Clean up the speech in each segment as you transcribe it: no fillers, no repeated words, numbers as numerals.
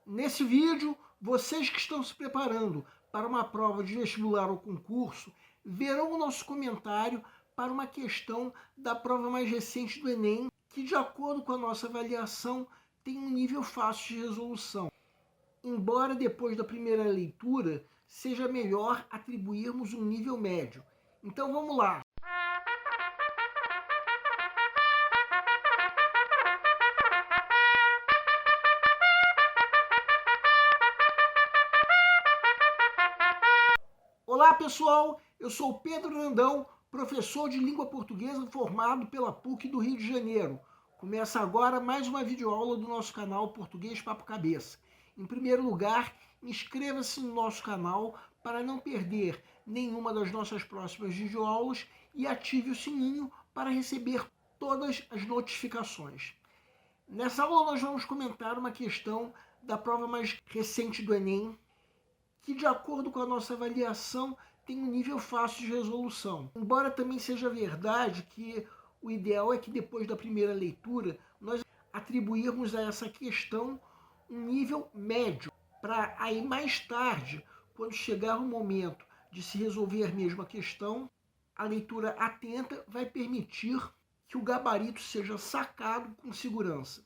Nesse vídeo, vocês que estão se preparando para uma prova de vestibular ou concurso, verão o nosso comentário para uma questão da prova mais recente do Enem, que de acordo com a nossa avaliação, tem um nível fácil de resolução. Embora depois da primeira leitura, seja melhor atribuirmos um nível médio. Então vamos lá! Olá pessoal, eu sou o Pedro Grandão, professor de língua portuguesa formado pela PUC do Rio de Janeiro. Começa agora mais uma videoaula do nosso canal Português Papo Cabeça. Em primeiro lugar, inscreva-se no nosso canal para não perder nenhuma das nossas próximas videoaulas e ative o sininho para receber todas as notificações. Nessa aula nós vamos comentar uma questão da prova mais recente do Enem, que de acordo com a nossa avaliação tem um nível fácil de resolução. Embora também seja verdade que o ideal é que depois da primeira leitura nós atribuirmos a essa questão um nível médio, para aí mais tarde, quando chegar o momento de se resolver mesmo a questão, a leitura atenta vai permitir que o gabarito seja sacado com segurança.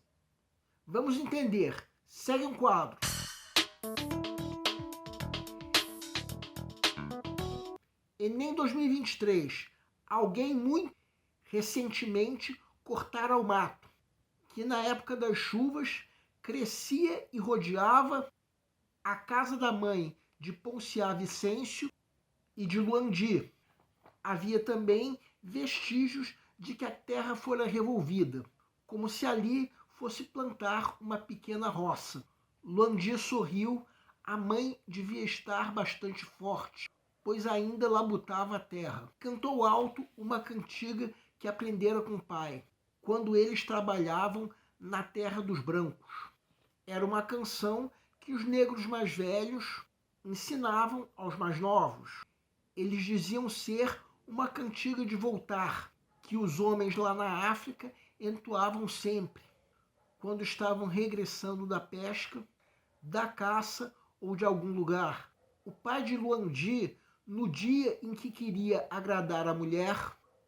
Vamos entender. Segue um quadro. Enem 2023. Alguém muito recentemente cortara o mato, que na época das chuvas crescia e rodeava a casa da mãe de Ponciá Vicêncio e de Luandi. Havia também vestígios de que a terra fora revolvida, como se ali fosse plantar uma pequena roça. Luandi sorriu, a mãe devia estar bastante forte, pois ainda labutava a terra. Cantou alto uma cantiga que aprendera com o pai, quando eles trabalhavam na terra dos brancos. Era uma canção que os negros mais velhos ensinavam aos mais novos. Eles diziam ser uma cantiga de voltar, que os homens lá na África entoavam sempre, quando estavam regressando da pesca, da caça ou de algum lugar. O pai de Luandi, no dia em que queria agradar a mulher,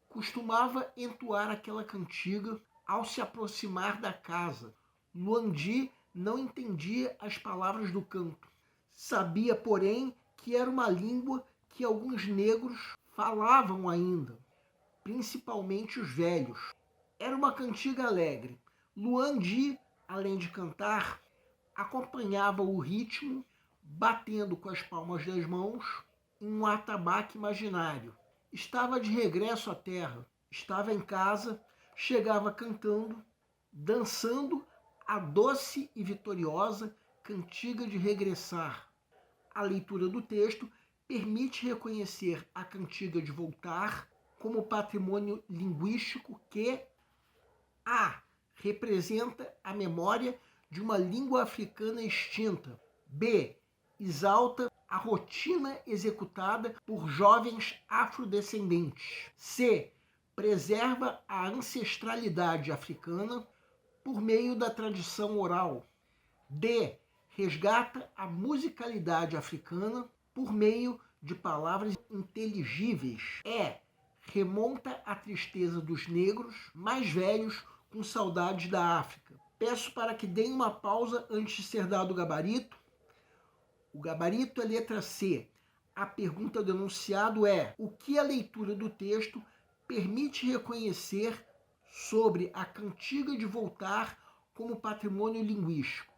costumava entoar aquela cantiga ao se aproximar da casa. Luandi não entendia as palavras do canto. Sabia, porém, que era uma língua que alguns negros falavam ainda, principalmente os velhos. Era uma cantiga alegre. Luandi, além de cantar, acompanhava o ritmo, batendo com as palmas das mãos em um atabaque imaginário. Estava de regresso à terra, estava em casa, chegava cantando, dançando a doce e vitoriosa cantiga de regressar. A leitura do texto permite reconhecer a cantiga de voltar como patrimônio linguístico que a. representa a memória de uma língua africana extinta. B. exalta a rotina executada por jovens afrodescendentes. C. preserva a ancestralidade africana por meio da tradição oral. D. resgata a musicalidade africana por meio de palavras inteligíveis. E. remonta a tristeza dos negros mais velhos com saudades da África. Peço para que deem uma pausa antes de ser dado o gabarito. O gabarito é letra C. A pergunta do enunciado é: o que a leitura do texto permite reconhecer sobre a cantiga de voltar como patrimônio linguístico?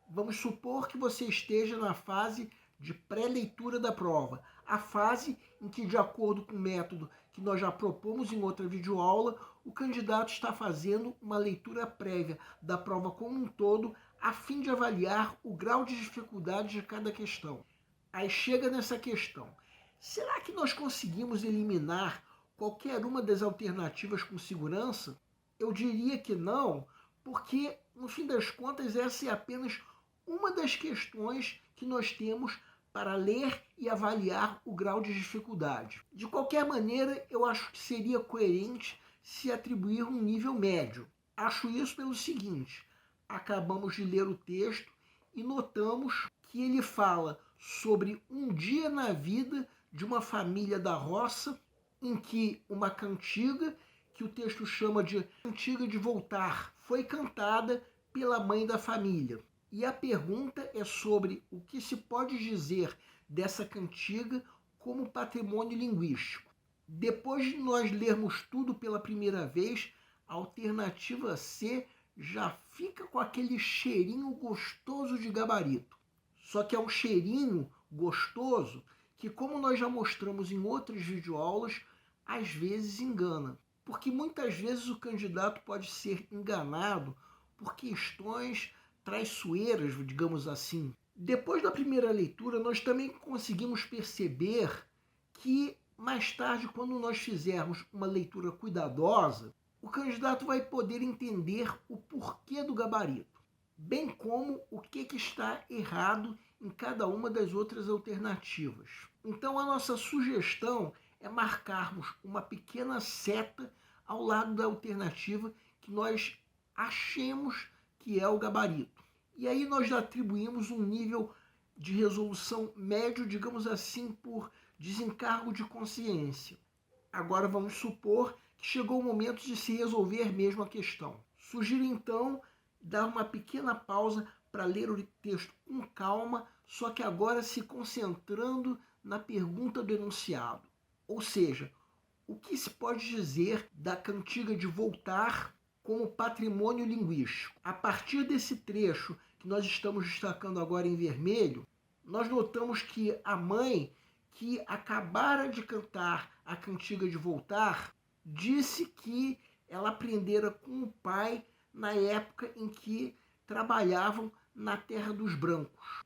Vamos supor que você esteja na fase de pré-leitura da prova, a fase em que, de acordo com o método que nós já propomos em outra videoaula, o candidato está fazendo uma leitura prévia da prova como um todo, a fim de avaliar o grau de dificuldade de cada questão. Aí chega nessa questão: será que nós conseguimos eliminar qualquer uma das alternativas com segurança? Eu diria que não, porque, no fim das contas, essa é apenas uma das questões que nós temos para ler e avaliar o grau de dificuldade. De qualquer maneira, eu acho que seria coerente se atribuir um nível médio. Acho isso pelo seguinte: acabamos de ler o texto e notamos que ele fala sobre um dia na vida de uma família da roça, em que uma cantiga, que o texto chama de cantiga de voltar, foi cantada pela mãe da família. E a pergunta é sobre o que se pode dizer dessa cantiga como patrimônio linguístico. Depois de nós lermos tudo pela primeira vez, a alternativa C já fica com aquele cheirinho gostoso de gabarito. Só que é um cheirinho gostoso que, como nós já mostramos em outras videoaulas, às vezes engana. Porque muitas vezes o candidato pode ser enganado por questões traiçoeiras, digamos assim. Depois da primeira leitura, nós também conseguimos perceber que mais tarde, quando nós fizermos uma leitura cuidadosa, o candidato vai poder entender o porquê do gabarito, bem como o que está errado em cada uma das outras alternativas. Então, a nossa sugestão é marcarmos uma pequena seta ao lado da alternativa que nós achemos que é o gabarito. E aí nós atribuímos um nível de resolução médio, digamos assim, por desencargo de consciência. Agora vamos supor que chegou o momento de se resolver mesmo a questão. Sugiro então dar uma pequena pausa para ler o texto com calma, só que agora se concentrando na pergunta do enunciado. Ou seja, o que se pode dizer da cantiga de voltar como patrimônio linguístico? A partir desse trecho que nós estamos destacando agora em vermelho, nós notamos que a mãe, que acabara de cantar a cantiga de voltar, disse que ela aprendera com o pai na época em que trabalhavam na terra dos brancos.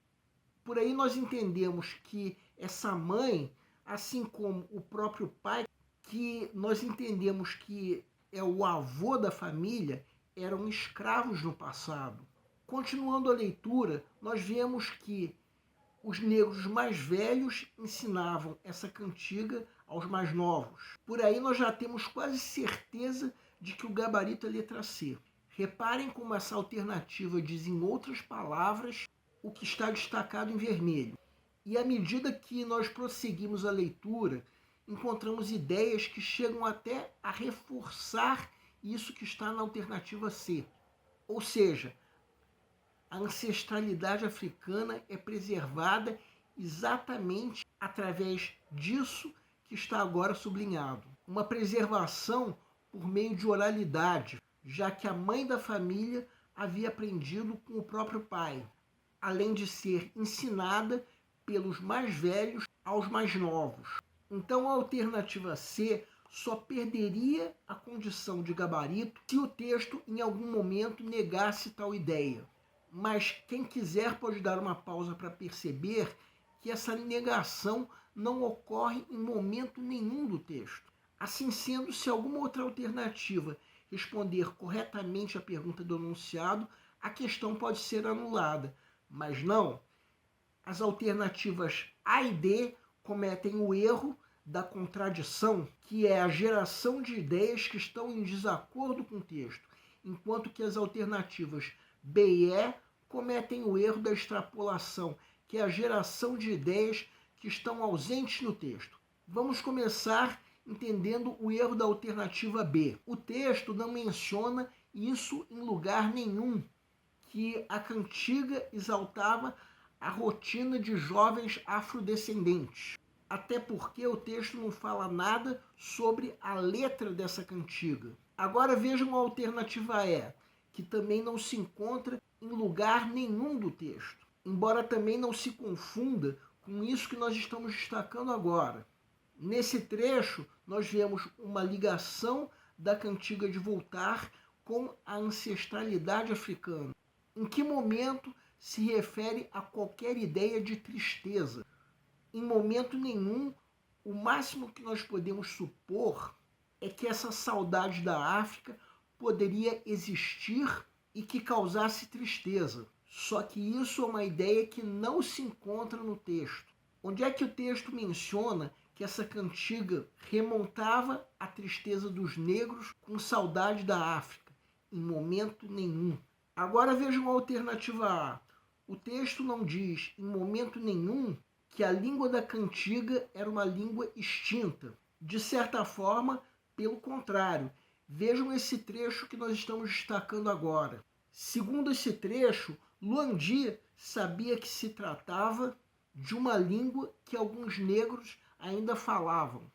Por aí nós entendemos que essa mãe, assim como o próprio pai, que nós entendemos que é o avô da família, eram escravos no passado. Continuando a leitura, nós vemos que os negros mais velhos ensinavam essa cantiga aos mais novos. Por aí nós já temos quase certeza de que o gabarito é letra C. Reparem como essa alternativa diz em outras palavras o que está destacado em vermelho. E à medida que nós prosseguimos a leitura, encontramos ideias que chegam até a reforçar isso que está na alternativa C. Ou seja, a ancestralidade africana é preservada exatamente através disso que está agora sublinhado. Uma preservação por meio de oralidade, já que a mãe da família havia aprendido com o próprio pai, além de ser ensinada pelos mais velhos aos mais novos. Então a alternativa C só perderia a condição de gabarito se o texto em algum momento negasse tal ideia. Mas quem quiser pode dar uma pausa para perceber que essa negação não ocorre em momento nenhum do texto. Assim sendo, se alguma outra alternativa responder corretamente à pergunta do enunciado, a questão pode ser anulada. Mas não, as alternativas A e D cometem o erro da contradição, que é a geração de ideias que estão em desacordo com o texto, enquanto que as alternativas B e E cometem o erro da extrapolação, que é a geração de ideias que estão ausentes no texto. Vamos começar entendendo o erro da alternativa B. O texto não menciona isso em lugar nenhum, que a cantiga exaltava a rotina de jovens afrodescendentes. Até porque o texto não fala nada sobre a letra dessa cantiga. Agora vejam a alternativa E, que também não se encontra em lugar nenhum do texto, embora também não se confunda com isso que nós estamos destacando agora. Nesse trecho, nós vemos uma ligação da cantiga de voltar com a ancestralidade africana. Em que momento se refere a qualquer ideia de tristeza? Em momento nenhum. O máximo que nós podemos supor é que essa saudade da África poderia existir e que causasse tristeza. Só que isso é uma ideia que não se encontra no texto. Onde é que o texto menciona que essa cantiga remontava a tristeza dos negros com saudade da África? Em momento nenhum. Agora vejam a alternativa A. O texto não diz em momento nenhum que a língua da cantiga era uma língua extinta. De certa forma, pelo contrário. Vejam esse trecho que nós estamos destacando agora. Segundo esse trecho, Luan Di sabia que se tratava de uma língua que alguns negros ainda falavam,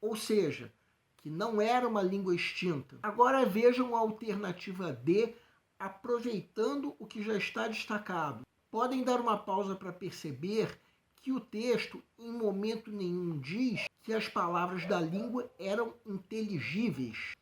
ou seja, que não era uma língua extinta. Agora vejam a alternativa D, aproveitando o que já está destacado. Podem dar uma pausa para perceber que o texto em momento nenhum diz que as palavras da língua eram inteligíveis.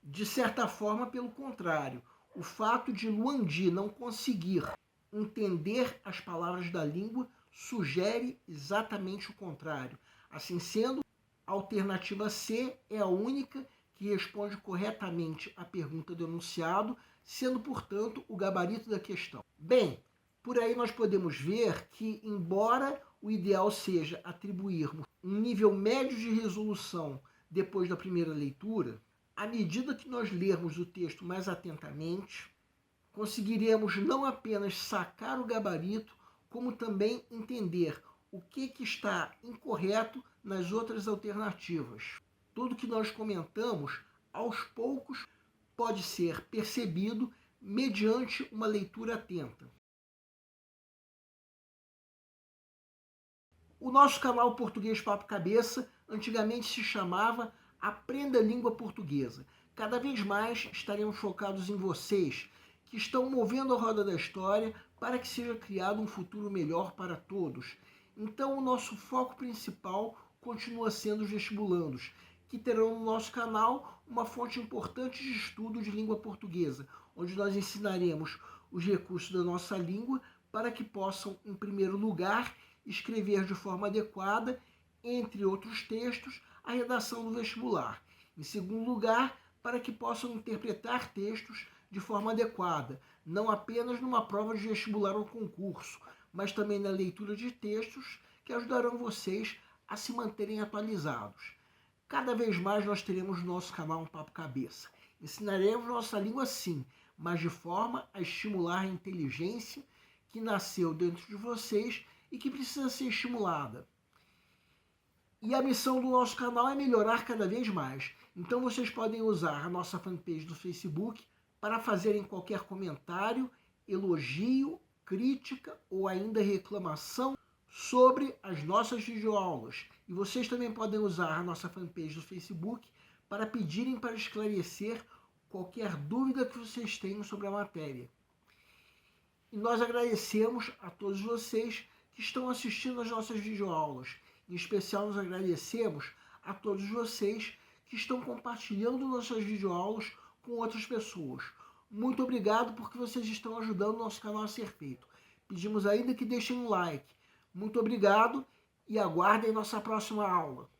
De certa forma, pelo contrário, o fato de Luan Di não conseguir entender as palavras da língua sugere exatamente o contrário. Assim sendo, a alternativa C é a única que responde corretamente à pergunta do enunciado, sendo, portanto, o gabarito da questão. Bem, por aí nós podemos ver que, embora o ideal seja atribuirmos um nível médio de resolução depois da primeira leitura, à medida que nós lermos o texto mais atentamente, conseguiremos não apenas sacar o gabarito, como também entender o que está incorreto nas outras alternativas. Tudo que nós comentamos, aos poucos, pode ser percebido mediante uma leitura atenta. O nosso canal Português Papo Cabeça antigamente se chamava Aprenda a Língua Portuguesa. Cada vez mais estaremos focados em vocês, que estão movendo a roda da história para que seja criado um futuro melhor para todos. Então, o nosso foco principal continua sendo os vestibulandos, que terão no nosso canal uma fonte importante de estudo de língua portuguesa, onde nós ensinaremos os recursos da nossa língua para que possam, em primeiro lugar, escrever de forma adequada, entre outros textos, a redação do vestibular. Em segundo lugar, para que possam interpretar textos de forma adequada, não apenas numa prova de vestibular ou concurso, mas também na leitura de textos que ajudarão vocês a se manterem atualizados. Cada vez mais nós teremos no nosso canal um Papo Cabeça. Ensinaremos nossa língua sim, mas de forma a estimular a inteligência que nasceu dentro de vocês e que precisa ser estimulada. E a missão do nosso canal é melhorar cada vez mais. Então vocês podem usar a nossa fanpage do Facebook para fazerem qualquer comentário, elogio, crítica ou ainda reclamação sobre as nossas videoaulas. E vocês também podem usar a nossa fanpage do Facebook para pedirem para esclarecer qualquer dúvida que vocês tenham sobre a matéria. E nós agradecemos a todos vocês que estão assistindo às nossas videoaulas. Em especial, nós agradecemos a todos vocês que estão compartilhando nossas videoaulas com outras pessoas. Muito obrigado porque vocês estão ajudando o nosso canal a ser feito. Pedimos ainda que deixem um like. Muito obrigado e aguardem nossa próxima aula.